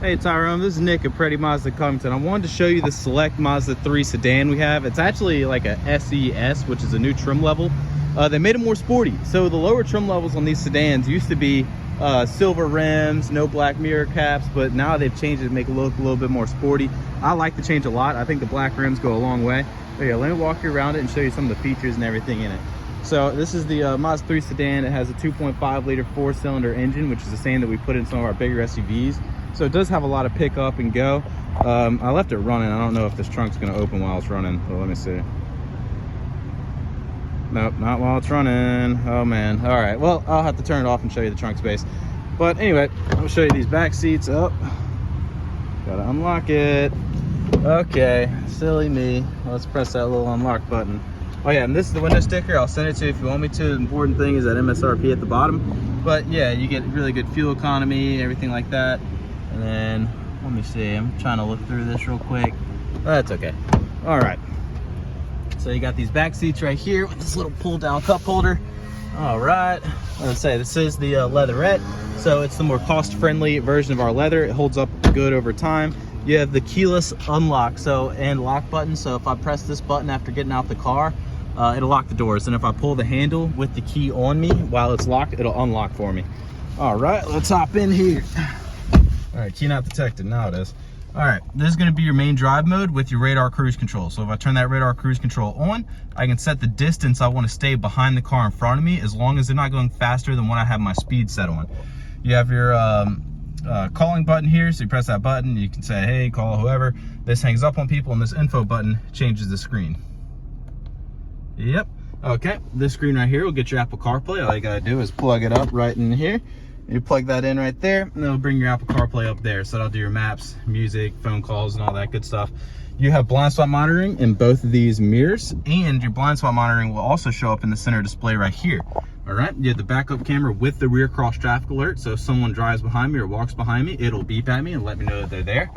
Hey Tyrome, this is Nick at Paretti Mazda Covington. I wanted to show you the select Mazda 3 sedan we have. It's actually like a SES, which is a new trim level. They made it more sporty. So the lower trim levels on these sedans used to be silver rims, no black mirror caps, but now they've changed it to make it look a little bit more sporty. I like the change a lot. I think the black rims go a long way. But yeah, let me walk you around it and show you some of the features and everything in it. So this is the Mazda 3 sedan. It has a 2.5 liter 4-cylinder engine, which is the same that we put in some of our bigger SUVs. So it does have a lot of pick up and go. I left it running. I don't know if this trunk's gonna open while it's running. Well, let me see. Nope, not while it's running. Oh man. All right, well, I'll have to turn it off and show you the trunk space. But anyway, I'll show you these back seats. Oh, gotta unlock it. Okay, silly me. Let's press that little unlock button. Oh yeah, and this is the window sticker. I'll send it to you if you want me to. The important thing is that MSRP at the bottom. But yeah, you get really good fuel economy, everything like that. And then, let me see, I'm trying to look through this real quick. That's okay. All right. So you got these back seats right here with this little pull down cup holder. All right. Let's say this is the leatherette. So it's the more cost friendly version of our leather. It holds up good over time. You have the keyless unlock and lock button. So if I press this button after getting out the car, it'll lock the doors. And if I pull the handle with the key on me while it's locked, it'll unlock for me. All right, let's hop in here. All right, key not detected, now it is. All right, this is gonna be your main drive mode with your radar cruise control. So if I turn that radar cruise control on, I can set the distance I wanna stay behind the car in front of me as long as they're not going faster than when I have my speed set on. You have your calling button here, so you press that button, you can say, hey, call whoever. This hangs up on people, and this info button changes the screen. Yep, okay, this screen right here will get your Apple CarPlay. All you gotta do is plug it up right in here. You plug that in right there, and it'll bring your Apple CarPlay up there. So that'll do your maps, music, phone calls, and all that good stuff. You have blind spot monitoring in both of these mirrors, and your blind spot monitoring will also show up in the center display right here. All right, you have the backup camera with the rear cross traffic alert. So if someone drives behind me or walks behind me, it'll beep at me and let me know that they're there.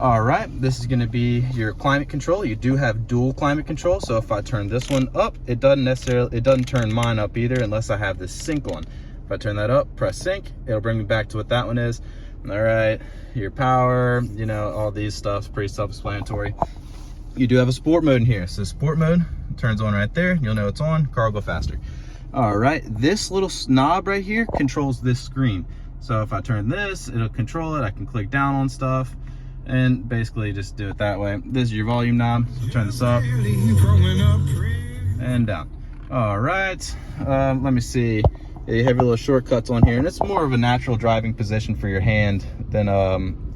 All right, this is gonna be your climate control. You do have dual climate control. So if I turn this one up, it doesn't turn mine up either unless I have this sync on. If I turn that up, press sync, it'll bring me back to what that one is. All right, your power, you know, all these stuff's pretty self-explanatory. You do have a sport mode in here. So sport mode turns on right there. You'll know it's on, car will go faster. All right, this little knob right here controls this screen. So if I turn this, it'll control it. I can click down on stuff and basically just do it that way. This is your volume knob. So turn this up and down. All right, let me see. You have your little shortcuts on here, and it's more of a natural driving position for your hand than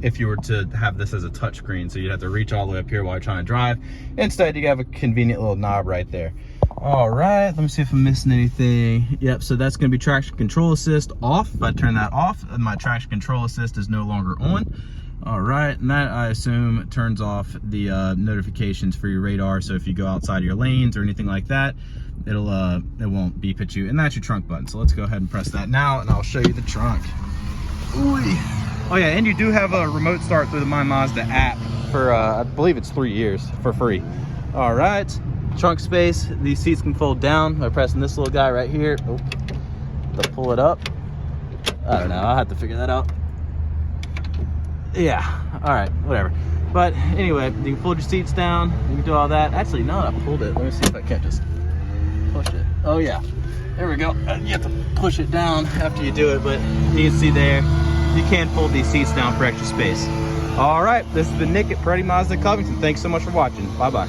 if you were to have this as a touch screen. So you'd have to reach all the way up here while you're trying to drive. Instead, you have a convenient little knob right there. All right, let me see if I'm missing anything. Yep, so that's gonna be traction control assist off. If I turn that off, my traction control assist is no longer on. All right, and that, I assume, turns off the notifications for your radar. So if you go outside your lanes or anything like that, it won't beep at you. And that's your trunk button. So let's go ahead and press that now, and I'll show you the trunk. Ooh. Oh yeah, and you do have a remote start through the My Mazda app for, I believe it's 3 years for free. All right, trunk space. These seats can fold down by pressing this little guy right here. Oh, to pull it up. I don't know, I'll have to figure that out. Yeah, all right, whatever. But anyway, you can fold your seats down, you can do all that. Actually, now that I pulled it, let me see if I can't just push it. Oh yeah, there we go. You have to push it down after you do it, but you can see there, you can fold these seats down for extra space. All right, this has been Nick at Paretti Mazda Covington. Thanks so much for watching. Bye-bye.